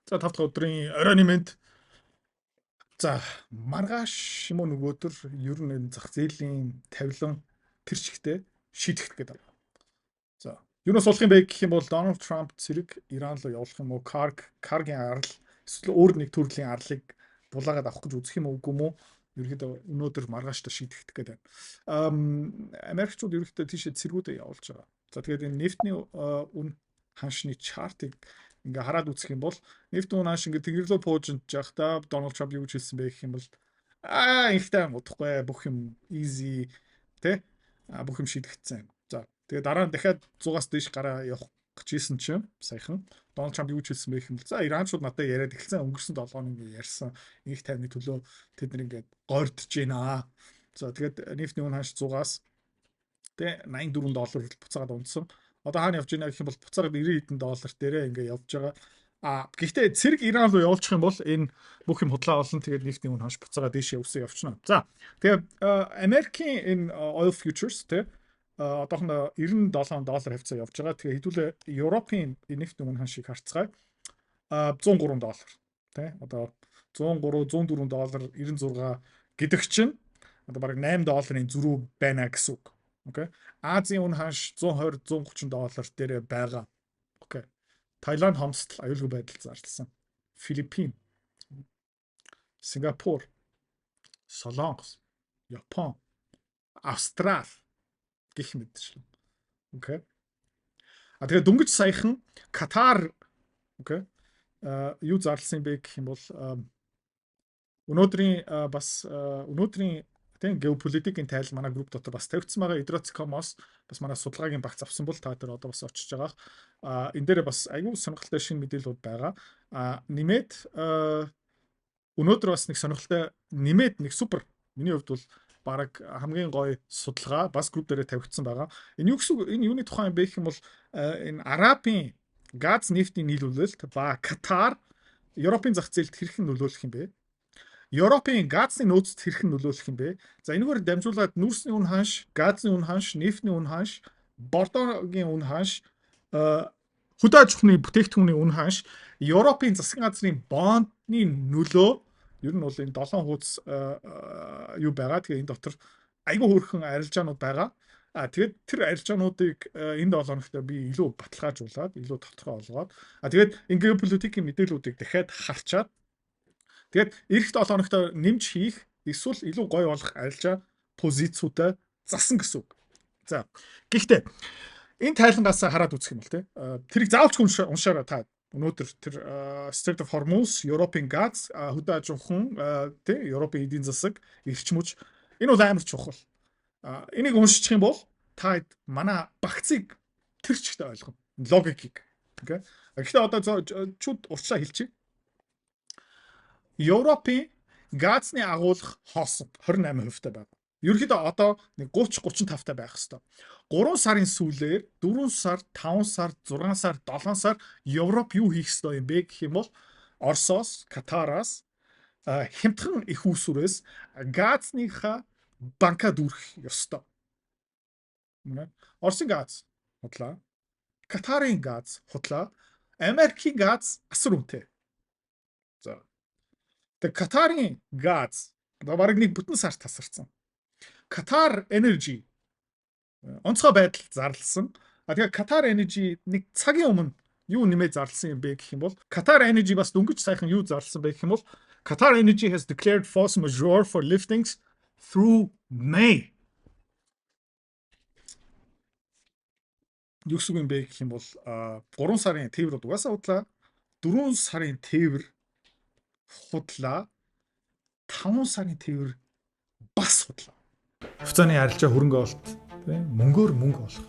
За 5 дахь өдрийн оройн мэнд. За маргааш юм уу нөгөөдөр ер нь энэ зах зээлийн тавилан тэр чигтээ шийдэх гээд байна. За юунаас болох юм бэ гэх юм бол Дональд Трамп зэрэг Иран руу явуулах юм уу? Каргийн арал эсвэл өөр нэг төрлийн арлыг булаагаад авах гэж үзэх юм уугүй юм уу? Ерөнхийдөө өнөөдөр маргааштай шийдэх гээд байна. Америкчууд ерөнхийдөө тийшээ цэргүүдээ явуулж байгаа. За тэгээд энэ нефтний үн ханшны чартыг ингээ хараад үзэх юм бол нефтийн үн ханш ингээ тэгэрлөө пуужж явахдаа Дональд Трамп юу гэж хэлсэн бэ гэх юм бол ихтэй удахгүй бүх юм easy тэ бүх юм шийдэгдсэн. За тэгээд дараа нь дахиад 100-аас дээш гараа явах гэжсэн чинь саяхан Дональд Трамп юу гэж хэлсэн бэ гэх юм бол за Иранчууд надад яриад эхэлсэн өнгөрсөн 7 хоног ингээ ярьсан их тайвны төлөө тэд нэг ингээ гойрдож байна. За тэгээд нефтийн үн ханш 100-аас тэ $84 буцаагаад унтсан. Одоо хаана явж байна гэх юм бол буцаагаад $90 дээрээ ингээ явж байгаа. Гэхдээ цэрэг Иран руу явуулчих юм бол энэ бүх юм худлаа олон тэгээд нефтийн үн ханш буцаагаад дээшээ өсөө явчихна. За тэгээд Америкийн энэ oil futures тэ одоохондоо $97 хавцаа явж байгаа. Тэгээд хэдүүлээ Европын нефтийн үн ханшийг харцгаая. $103 тэ одоо $103, $104, $96 гэдэг чинь одоо бараг $8 зөрүү байна гэсэн үг. Окей. Азийн үн ханш $120, $130 дээр байгаа. Окей. Таиланд хомсдол аюулгүй байдал зарласан. Филиппин, Сингапур, Солонгос, Япон, Австрали гэх мэтчлэн. Окей. Тэгээд дөнгөж саяхан Катар окей. Юу зарласан бэ гэх юм бол өнөөдрийн тийм геополитикийн тайл манай групп дотор бас тавьчихсан байгаа. Idrots.com-оос бас манай судалгаагийн багц авсан бол та тэр одоо бас очиж байгаа. Энэ дээр бас аюул сонирхолтой шинэ мэдээлэлүүд байгаа. Нэмээд өнөөдөр бас нэг сонирхолтой нэмээд нэг супер миний хувьд бол баг хамгийн гоё судалгаа бас групп дээр тавигдсан байгаа. Энэ юу гэсэн энэ юуны тухай юм бэ гэх юм бол энэ Арабын газ нефтийн нийлүүлэлт ба Катар Европын зах зээлд хэрхэн нөлөөлөх юм бэ? Европын газны нөөцөд хэрхэн нөлөөлөх юм бэ? За энэгээр дамжуулаад нүүрсний үн ханш, газны үн ханш, нефтний үн ханш, бордогийн үн ханш, хөдөө аж ахуйн бүтээгдэхүүний үн ханш, Европын засгийн газрын бондны нөлөө ер нь бол энэ 7 хуудас юу байгаа. Тэгээ энэ дотор айгүй хөөрхөн арилжаанууд байгаа. Тэгээд тэр арилжаануудыг энэ 7 хоногт би илүү баталгаажуулаад, илүү тодорхой олгоод тэгээд энэ геополитикийн мэдээллүүдийг дахиад харчаад тэгээд эх 7 хоногт нэмж хийх эсвэл илүү гоё болох арилжаа позицуудаа засан гэсэн үг. За гэхдээ энэ тайлангаас хараад үзэх юм бол тэрийг заавалч уншаарай та. Өнөөдөр тэр Strait of Hormuz, Европын газ, хөдөө аж ахуйн тий Европын эдийн засаг, эрчимч энэ бол амар чухал. Энийг уншчих юм бол та манай багцыг тэр чигтээ ойлгоно. Логикийг. Окей. Гэхдээ одоо чуд урьдчилан хэлчихье. Европын газны агуулга хоосон 28% та байна. Ерөнхийдөө одоо нэг 30-35 та байх хэвээр. 3 сарын сүүлээр 4 сар, 5 сар, 6 сар, 7 сар Европ юу хийх ёстой юм бэ гэх юм бол Оросоос, Катараас хямдхан их үүсвэрээс газныхаа банка дүүрэх ёстой. Оросын газ худлаа, Катарын газ худлаа, Америкийн газ асар үнэтэй. За. Тэг Катарын газ бараг нэг бүтэн сар тасарсан. Qatar Energy онцгой байдал зарласан. Тэгэхээр Qatar Energy нэг цагийн өмнө юу нэмээд зарласан юм бэ гэх юм бол Qatar Energy бас дөнгөж сайхан юу зарласан бэ гэх юм бол Qatar Energy has declared force majeure for liftings through May. Юу гэсэн юм бэ гэх юм бол 3 сарын тээврүүд угаасаа худлаа, 4 сарын тээвэр худлаа, 5 сарын тээвэр бас худлаа. Хуцааны арилжаа хөрөнгө олт тийм мөнгөөр мөнгө олох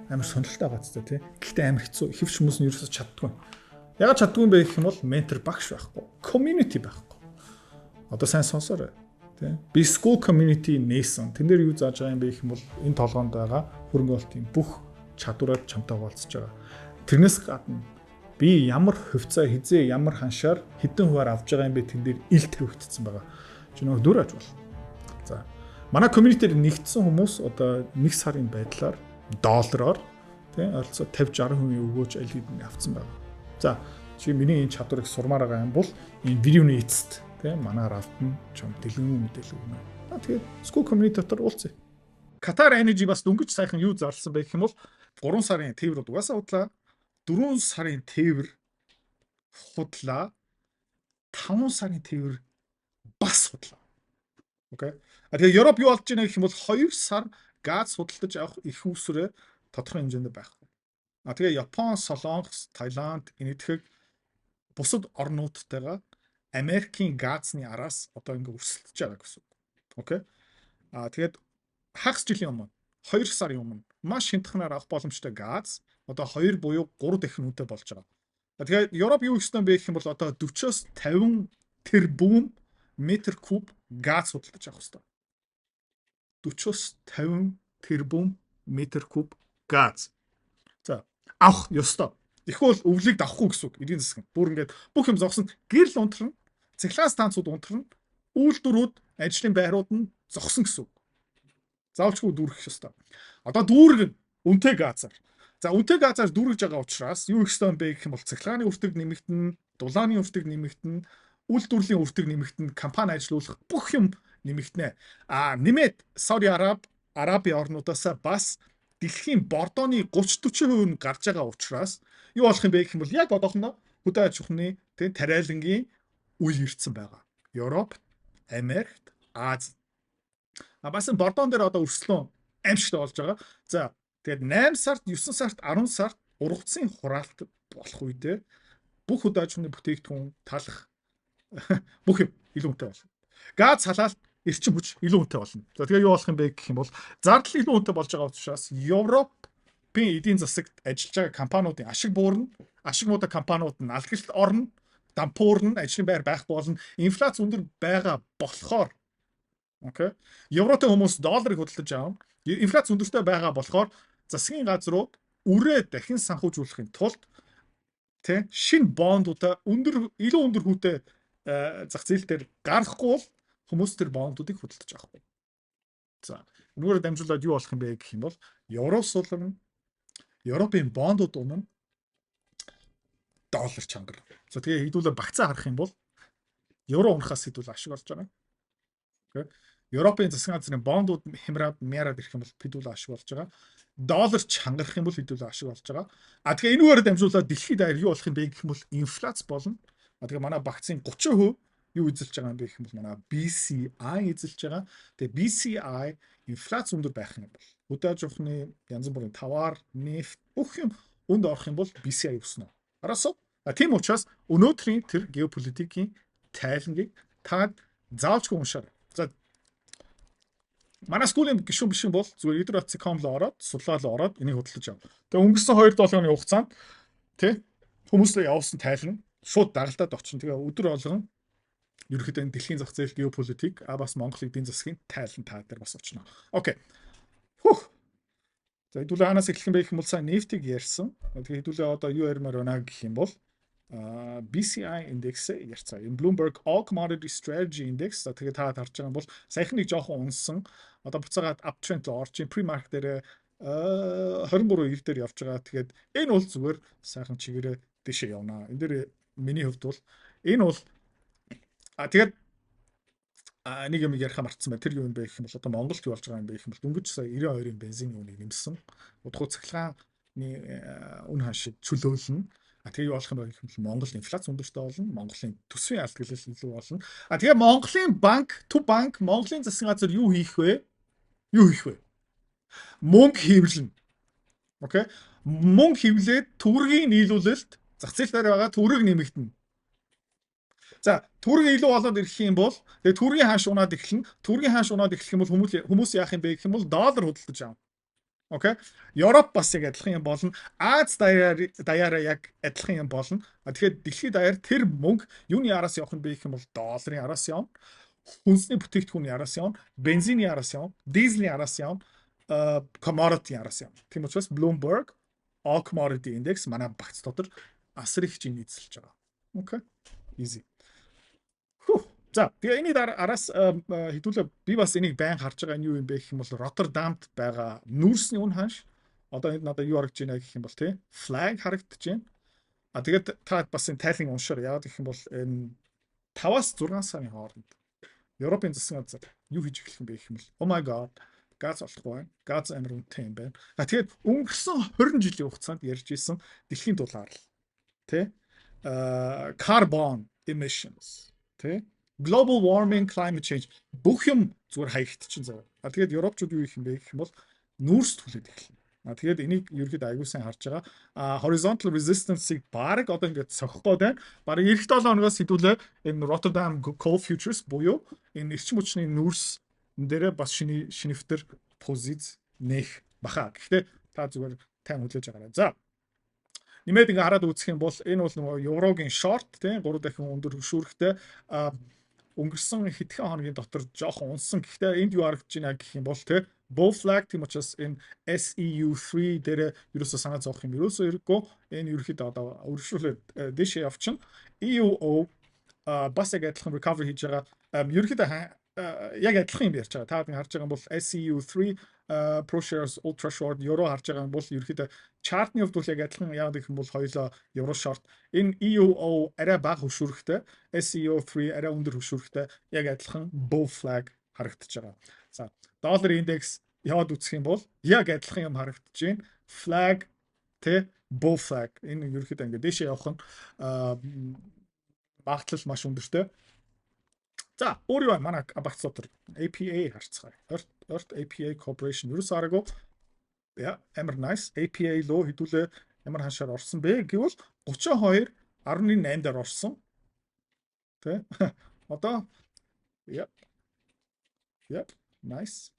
амар сонирхолтой гацтай тийм. Гэхдээ амар хэцүү. Хэвч хүмүүс нь ерөөсөж чаддгүй. Ягаад чаддгүй юм бэ гэх юм бол ментор багш байхгүй, community байхгүй. Одоо сайн сонсоорой тийм. Би school community нээсэн. Тэн дээр юу зааж байгаа юм бэ гэх юм бол энэ толгоонд байгаа хөрөнгө олтын бүх чадвараар чамтай хуваалцаж байгаа. Тэрнээс гадна би ямар хувьцаа хизээ ямар ханшаар хэдэн хуваар авж байгаа юм бэ тэн дээр ил тавигдсан байгаа. Чи нөгөө дүр аж бол. За манай community-д нэгдсэн хүмүүс одоо 1 сарын байдлаар доллараар тийм ойролцоо 50-60% өгөөж аль хэдийн авцсан байна. За чи миний энэ чадварыг сурмаар байгаа юм бол энэ видеоны эцэст тийм манай равтан чам дэлгэн мэдээлэл өгнө. Тэгээд School community дотор уулзъя. Qatar Energy бас дөнгөж сайхан юу зарласан бэ гэх юм бол 3 сарын тээвэр угаасаа худлаа. 4 сарын тээвэр худлаа. 5 сарын тээвэр бас худлаа. Окей. Тэгээ Европ юу болж байна гэх юм бол 2 сар газ худалдаж авах их үүсвэрээ тодорхой хэмжээнд байхгүй. Тэгээ Япон, Солонгос, Таиланд, энэтхэг бусад орнуудтайгаа Америкийн газны араас одоо ингээ өрсөлдөж байгаа гэсэн. Окей. Тэгээд хагас жилийн өмнө 2 сарын өмнө маш хямдханаар авах боломжтой газ одоо 2 буюу 3 дахин үнэтэй болж байгаа. Тэгээд Европ юу гэсэн бэ гэх юм бол одоо 40-оос 50 тэрбум метр куб газ худалдаж авах хэрэгтэй. 40-оос 50 тэрбум метр куб газ. За авах ёстой. Тэгвэл өвлийг давхгүй гэсэн үг. Эдийн засаг. Бүр ингээд бүх юм зогсон. Гэрэл унтарна, цахилгаан станцууд унтарна, үйлдвэрүүд, ажлын байрууд нь зогсон гэсэн үг. Заавчгүй дүүрэх ёстой. Одоо дүүрэг үнэтэй газар. За үнэтэй газар дүүргэж байгаа учраас юу их ёстой юм бэ гэх юм бол цахилгааны үртэг нэмэгдэн, дулааны үртэг нэмэгдэн, үйлдвэрлэлийн үртэг нэмэгдэн, компани ажилуулах бүх юм нэмэгдэнэ. Нэмээд Сауди Арабын орнуудаас бас дэлхийн бордооны 30-40% нь гарч байгаа учраас юу болох юм бэ гэх юм бол яг одоохондоо хөдөө аж ахуйны тийм тариалангийн үе ирсэн байгаа. Европ, Америкт, Аз. Бас энэ бордоон дээр одоо өрсөлдөөн аимшигтай болж байгаа. За тэгээд 8 сард, 9 сард, 10 сард ургацын хураалт болох үедээ бүх хөдөө аж ахуйны бүтээгдэхүүн талах бүх юм илүү үнэтэй болно. Газ халаалт эрчим хүч илүү үнэтэй болно. За тэгээ юу болох юм бэ гэх юм бол зардал илүү үнэтэй болж байгаа учраас Европын эдийн засагт ажиллаж байгаа компаниудын ашиг буурна, ашиг муудаг компаниуд нь алхалт орно, дампуурна, ажлын байр байхгүй болно, инфляц өндөр байгаа болохоор окей. Европын хүмүүс долларыг худалдаж аав. Инфляц өндөртэй байгаа болохоор засгийн газрууд үрээ дахин санхүүжүүлэхийн тулд тийм шинэ бондуудаа илүү өндөр хүүтэй зах зээл дээр гаргахгүй бол хүмүүс тэр бондуудыг худалдаж авахгүй. За, энэгээр дамжуулаад юу болох юм бэ гэх юм бол Евроос улам Европын бондууд өмнө доллар чангар. За тэгээ хэдүүлээ багцаа харах юм бол евро унахаас хэдүүл ашиг болж байгаа. Окей. Европын засгийн газрын бондууд хямраад мяраад ирэх юм бол хэдүүл ашиг болж байгаа. Доллар чангарах юм бол хэдүүл ашиг болж байгаа. Тэгээ энэгээр дамжуулаад дэлхийд даяар юу болох юм бэ гэх юм бол инфляц болно. Тэгээ манай багцын 30% юу эзэлж байгаа юм бэ гэх юм бол манай BCI эзэлж байгаа. Тэгээ BCI инфляц өндөр байх юм бол хөдөө аж ахуйны янз бүрийн товар, нефт бүх юм өнд орох юм бол BCI өснө. Араасаа тийм учраас өнөөдрийн тэр геополитикийн тайлангийг та заавчгүй уншаарай. За манай скуулийн гишүүн биш юм бол зүгээр edrat.com руу ороод судалгаа руу ороод энийг худалдаж ав. Тэгээ өнгөрсөн 2 долооны хугацаанд тий хүмүүстэй явуулсан тайлан шууд дагалдаад очно. Тэгээ өдөр болгон ерөнхийдөө дэлхийн зах зээл геополитик бас Монголын эдийн засгийн тайлан та дээр бас очно. Окей. За хэдүүлээ ханаас эхлэх юм бэ гэх юм бол сайн нефтийг ярьсан. Тэгээ хэдүүлээ одоо юу ярмаар байна гэх юм бол BCI индекс ярьцгаа. Энэ Bloomberg All Commodity Strategy Index тэгээ та харж байгаа юм бол саяхан нэг жоохон унсан. Одоо буцаагаад uptrend руу орж ин pre-market дээр 23.9 дээр явж байгаа. Тэгээд энэ бол зүгээр сайхан чигээрээ дэшээ явна. Энэ дээр миний хувьд бол энэ бол тэгээд нэг юм ярих мартсан байна. Тэр юу юм бэ гэх юм бол одоо Монголд юу болж байгаа юм бэ гэх юм бол дөнгөж сая 92-ын бензиний үнийг нэмсэн. Удахгүй цахилгааны үн ханшид чөлөөлнө. Тэгээ юу болох юм бэ гэх юм бол Монгол инфляц өндөртэй болно. Монголын төсвийн алдагдлал илүү болно. Тэгээ Монголын банк, төв банк, Монголын засгийн газар юу хийх вэ? Юу хийх вэ? Мөнгө хэвлэнэ. Окей? Мөнгө хэвлээд төгрөгийн нийлүүлэлт зах зээл дээр байгаа төгрөг нэмэгдэнэ. За төгрөг илүү болоод ирэх юм бол тэгээ төгрөгийн хааш унаад эхэлнэ. Төгрөгийн хааш унаад эхлэх юм бол хүмүүс яах юм бэ гэх юм бол доллар худалдаж авна. Окей. Европ бас яг адилхан юм болно. Аз даяараа яг адилхан юм болно. Тэгэхээр дэлхийд даяар тэр мөнгө юуны араас явах юм бэ гэх юм бол долларын араас явна. Хүнсний бүтээгдэхүүний араас явна. Бензиний араас явна. Дизелийн араас явна. Commodity араас явна. Тийм учраас Bloomberg All Commodity Index манай багц дотор асар их чинь эзэлж байгаа. Окей. Easy. За тэгээ энэ араас хэдүүлээ би бас энийг байн харж байгаа нь юу юм бэ гэх юм бол Роттердамд байгаа нүүрсний үн ханш одоо энд надад юу харагдж байна гэх юм бол тий флаг харагдаж байна. тэгээд та бас энэ тайлын уншаар яагаад гэх юм бол энэ 5-аас 6 сарын хооронд Европын засгийн газар юу хийж эхлэх юм бэ гэх юм бол oh my god газ олохгүй байна. Газ амар үнэтэй юм байна. Тэгээд өнгөрсөн 20 жилийн хугацаанд ярьж исэн дэлхийн дулаар л тий carbon emissions тий global warming climate change бүх юм зүгээр хаягдчихин зав. Тэгээд Европчууд юу их юм бэ гэх юм бол нүүрс түлээд эхэлнэ. Тэгээд энийг ерөөд аягүй сайн харж байгаа. Horizontal resistance-ийг баг одоо ингээд сохих гээд байна. Бараг эх 7 хоногоос хэдүүлээ энэ Rotterdam Coal Futures буюу энэ эрчим хүчний нүүрс дээрээ бас шинэвтер позиц нээх баха. Гэхдээ та зүгээр тайм хүлээж байгаарай. За. Нэмээд ингээ хараад үзэх юм бол энэ бол нөгөө еврогийн шорт тийм 3 дахин өндөр хөшүүрхтэй өнгөрсөн хэдхэн хоногийн дотор жоохон унсан. Гэхдээ энд юу харагдаж байна гэх юм бол тийм bull flag тийм учраас энэ SEU3 дээр ерөөсөө санаа зовох юм ерөөсөө хэрэггүй. Энэ ерөөхдөө одоо өргөжлүүлээд дэшээ явчихна. EUO бас яг адилхан recovery хийж байгаа. Ерөөхдөө яг адилхан юм ярьж байгаа. Та харж байгаа юм бол SEU3 ProShares Ultra Short euro харж байгаа юм бол ерөөхдөө чартны хувьд бол яг адилхан яагаад гэх юм бол хоёулаа euro short. Энэ EUO арай бага хөшүүрхтэй, SEO3 арай өндөр хөшүүрхтэй яг адилхан bull flag харагдаж байгаа. За, доллар индекс яваад үзэх юм бол яг адилхан юм харагдаж байна. Flag тэ bull flag энэ ерөөхдөө ингээд дэшээ явах нь багтлал маш өндөртэй. За, өөр юу манай багц дотор APA харцгаая. Earth APA Corporation ерөөсөө аргагүй. Яа, амар nice. APA лөө хэдүүлээ ямар ханшаар орсон бэ гэвэл 32.8 дээр орсон. Тэ? Одоо Yep, nice.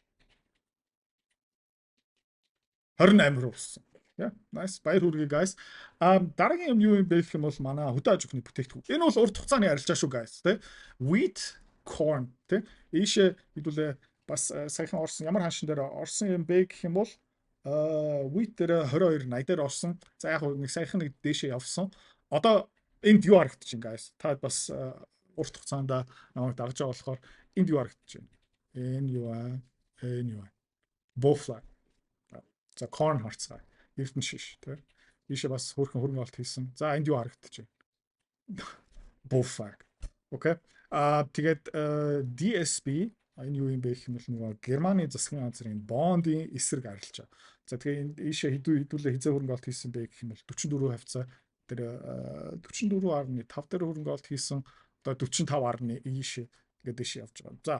28 руу орсон. Yeah, nice. Баяр хүргэе guys. Дараагийн юм юу юм бэ гэх юм бол манай хөдөө аж ахуйн бүтээгдэхүүн. Энэ бол урт хугацааны арилжаа шүү guys, тэ. Wheat, corn, тэ. Ийшээ хэдүүлээ бас саяхан орсон ямар ханшин дээр орсон юм бэ гэх юм бол wheat дээр 22.80 дээр орсон. За яг нэг саяхан нэг дээшээ явсан. Одоо энд юу харагдаж байна guys? Та бас урт хугацаанд намайг дагж байгаа болохоор энд юу харагдаж байна? Энэ юу аа? Bull flag. За corn харцгаа. Эрдэнэ шиш тий. Ийшээ бас хөрхөн хөрөнгө олт хийсэн. За энд юу харагдаж байна? Bull flag. Окей. Тэгээд DSB энэ юу юм бэ гэх юм бол нөгөө Германы засгийн газрын бондын эсрэг арилжаа. За тэгээд ийшээ хэдүүлээ хизээ хөрөнгө олт хийсэн бэ гэх юм бол 44 хавцаа тэр 44.5 дээр хөрөнгө олт хийсэн. Одоо 45.1 ийшээ ингээд дэше явж байгаа. За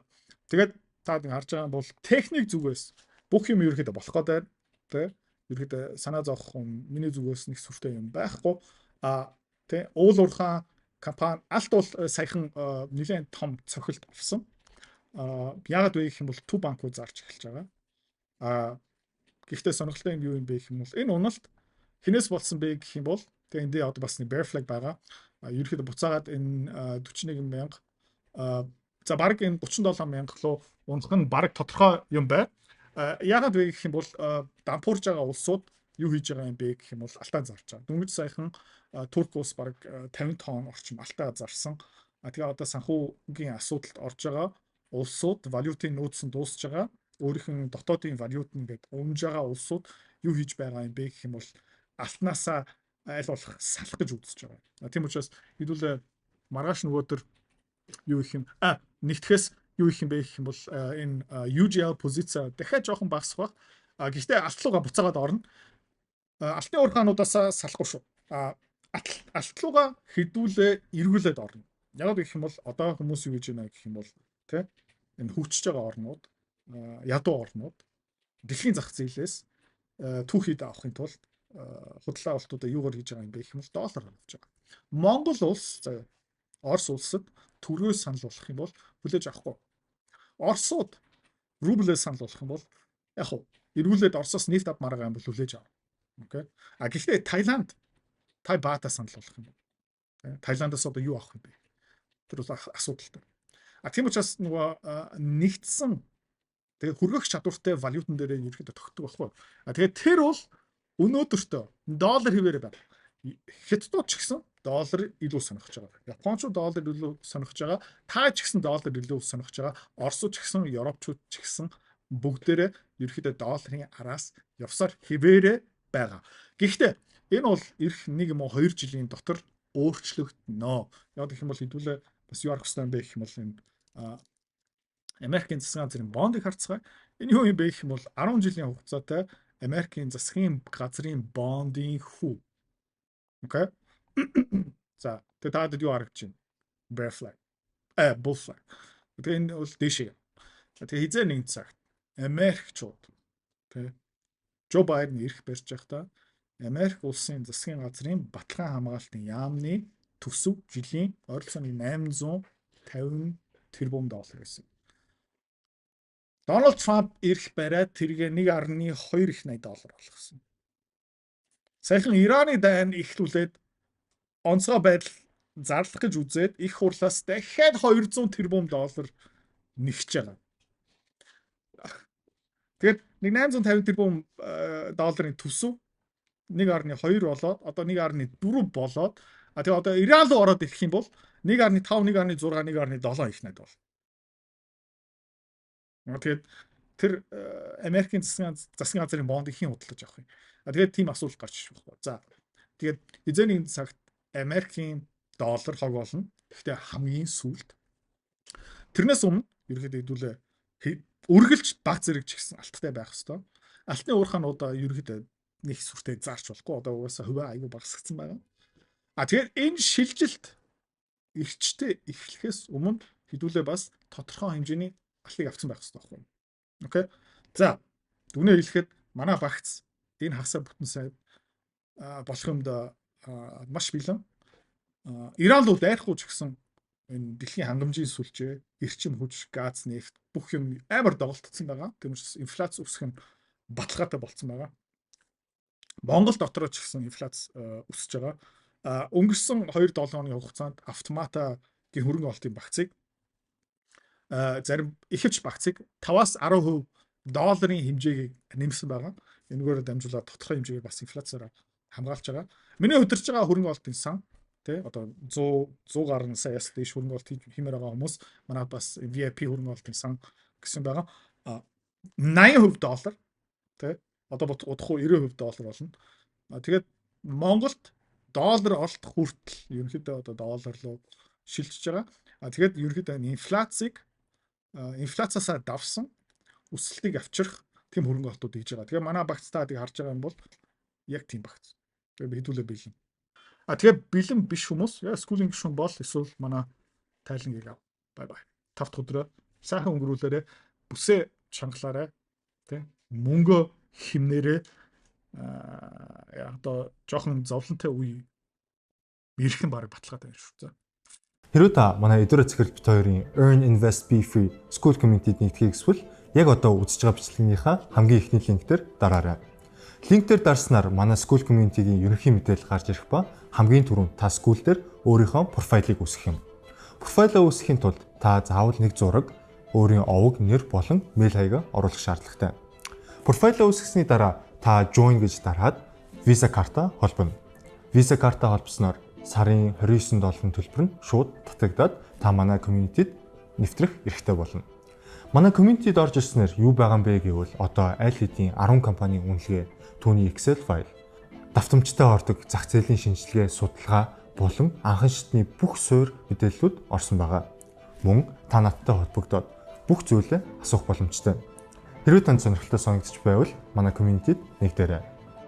тэгээд та харж байгаа бол техник зүгээс бүх юм ерөөхдөө болох гэдэг тий. Ерөөхдөө санаа зовох юм миний зүгээс нэг сүртэй юм байхгүй. Тий уул уурхаан компани алт бол саяхан нэлээд том цохилт авсан. Яагаад вэ гэх юм бол төв банкуд зарж эхэлж байгаа. Гэхдээ сонирхолтой юм юу юм бэ гэх юм бол энэ уналт хинээс болсон бэ гэх юм бол тэгээ эндээ одоо бас нэг bear flag байгаа. Ерөөхдөө буцаагаад энэ 41,000 за баг энэ 37,000 руу унах нь баг тодорхой юм байна. Яагаад вэ гэх юм бол дампуурж байгаа улсууд юу хийж байгаа юм бэ гэх юм бол алтаа зарж байгаа. Дөнгөж сайхан Турк улс баг 50 тонн орчим алтаа зарсан. Тэгээ одоо санхүүгийн асуудалд орж байгаа улсууд валютын нөөц нь дуусж байгаа. Өөрийнх нь дотоодын валют нь гээд өмж байгаа улсууд юу хийж байгаа юм бэ гэх юм бол алтнаасаа аль болох салах гэж үзэж байгаа. Тийм учраас хэдүүлээ маргааш нөгөөдөр юу их юм нэгтгэхээс юу их юм бэ гэх юм бол энэ UGL позиц дахиад жоохон багасах баг. Гэхдээ алтлууга буцаагаад орно. Алтны уурхаануудаас салахгүй шүү. Алтлууга хэдүүлээ эргүүлээд орно. Яг гэх юм бол одоо хүмүүс юу гэж байна гэх юм бол тэ энэ хөгжиж байгаа орнууд ядуу орнууд дэлхийн зах зээлээс түүхийд авахын тулд худлаа олтуудаа юугаар хийж байгаа юм бэ гэх юм бол доллар авч байгаа. Монгол улс Орос улсад төгрөгөөс санал болох юм бол хүлээж авахгүй. Оросууд рублээс санал болох юм бол яг хуу эргүүлээд Оросоос нефть авмаар байгаа юм бол хүлээж авах. Окей. Гэхдээ Таиланд Тай баатаа санал болох юм бол Таиландаас одоо юу авах юм бэ? Тэр бол асуудалтай. Тийм учраас нөгөө нэгдсэн тэгээ хөргөх чадвартай валютан дээр ерөөхдөө тогтдог байхгүй. Тэгээд тэр бол өнөөдөртөө доллар хэвээр байна. Хятадууд ч гэсэн доллар илүү сонирхож байгаа. Япончууд доллар илүү сонирхож байгаа. Та ч гэсэн доллар илүү сонирхож байгаа. Оросууд ч гэсэн, Европчууд ч гэсэн бүгдээрээ ерөөхдөө долларын араас явсаар хэвээрээ байгаа. Гэхдээ Энэ бол эх 1 юм уу 2 жилийн дотор өөрчлөгдөнө. Яг гэх юм бол хэдүүлээ бас юу арах хэрэгтэй юм бэ гэх юм бол энэ Америкийн засгийн газрын бондыг харцгаая. Энэ юу юм бэ гэх юм бол 10 жилийн хугацаатай Америкийн засгийн газрын бондын хүү. Окей. За тэгээд таад юу харагдаж байна? Bear flag. Bull flag. Тэгээд энэ бол дэшээ. Тэгээд хизээ нэг цагт Америкчууд тэг Жо Байден ирэх барьж байхдаа Америк улсын засгийн газрын баталгаан хамгаалтын яамны төсөв жилийн ойролцоогоор $850 тэрбум гэсэн. Дональд Трамп ирэх бариад тэргээ $1.2 их болгосон. Саяхан Ираны дайн ихлүүлээд онцгой байдал зарлах гэж үзээд их хурлаас дахиад $200 тэрбум нэгж байгаа. Тэгээд $850 тэрбум төсөв 1.2 болоод одоо 1.4 болоод тэгээд одоо Иран руу ороод ирэх юм бол 1.5, 1.6, 1.7 их найд бол. Тэгээд тэр Америкийн засгийн газрын бондыг хэн худалдаж авах юм. Тэгээд тийм асуулт гарч ирэх байна. За тэгээд эзэний цагт Америкийн доллар хог болно. Гэхдээ хамгийн сүүлд тэрнээс өмнө ерөөхдөө хэдүүлээ үргэлж баг зэрэг ч гэсэн алттай байх хэвээр. Алтны уурхаануудаа ерөөхдөө нэг сүртэй зарч болохгүй. Одоо угаасаа хувиа аюу багасгсан байгаа. Тэгэхээр энэ шилжилт эрчтэй эхлэхээс өмнө хэдүүлээ бас тодорхой хэмжээний алтыг авсан байх хэрэгтэй байхгүй. Окей. За дүнээ хэлэхэд манай багц энэ хагасаа бүтэн сая болох юмд маш бэлэн. Иран руу дайрахгүй ч гэсэн энэ дэлхийн хангамжийн сүлжээ, эрчим хүч, газ, нефт бүх юм амар доголдсон байгаа. Тиймээс инфляц өсөх нь баталгаатай болцсон байгаа. Монгол дотроо ч гэсэн инфляц өсөж байгаа. Өнгөрсөн 2-7 хоногийн хугацаанд автоматагийн хөрөнгө оруулалтын багцыг зарим ихэвч багцыг 5-аас 10% долларын хэмжээгийг нэмсэн байгаа. Энэгээр дамжуулаад тодорхой хэмжээгээр бас инфляцаараа хамгаалж байгаа. Миний удирж байгаа хөрөнгө оруулалтын сан тэ одоо 100 гаруй саяас дээш хөрөнгө оруулалт хиймээр байгаа хүмүүс манай бас VIP хөрөнгө оруулалтын сан гэсэн байгаа. 80% доллар тэ одоо удахгүй 90% доллар болно. Тэгээд Монголд доллар олдох хүртэл ерөнхийдөө одоо доллар руу шилжиж байгаа. Тэгээд ерөнхийдөө инфляцаасаа давсан өсөлтийг авчрах тийм хөрөнгө оруулалтууд хийж байгаа. Тэгээ манай багц таадыг харж байгаа юм бол яг тийм багц. Тэгээ хэдүүлээ бэлэн. Тэгээ бэлэн биш хүмүүс яа скулинг гишүүн бол эсвэл манай тайлангийг ав. Бай бай. 5 дахь өдрөө сайхан өнгөрүүлээрэ бүсээ чангалаарай. Тэ мөнгө химнэрээ одоо жоохон зовлонтой үе ирхэн баг баталгаатай байна шүү. За. Хэрвээ та манай эдгээр цэцэрлэг бит хоёрын Earn Invest Be Free School Community-д нэгдэхийг эсвэл яг одоо үзэж байгаа бичлэгийнхаа хамгийн ихний линк дээр дараарай. Линк дээр дарснаар манай School Community-гийн ерөнхий мэдээлэл гарч ирэх ба хамгийн түрүүнд та school дээр өөрийнхөө профайлыг үүсгэх юм. Профайлаа үүсгэхийн тулд та заавал нэг зураг, өөрийн овог, нэр болон мэйл хаягаа оруулах шаардлагатай. Профайлаа үүсгэсний дараа та join гэж дараад Visa карта холбоно. Visa карта холбосноор сарын $29 төлбөр нь шууд татагдаад та манай community-д нэвтрэх эрхтэй болно. Манай community-д орж ирснээр юу байгаа юм бэ гэвэл одоо аль хэдийн 10 компанийн үнэлгээ, түүний Excel файл, давтамжтай ордог зах зээлийн шинжилгээ, судалгаа болон анхан шатны бүх суурь мэдээллүүд орсон байгаа. Мөн та надтай холбогдоод бүх зүйлээ асуух боломжтой. Хэрвээ танд сонирхолтой санагдчих байвал манай community-д нэгдээрэй.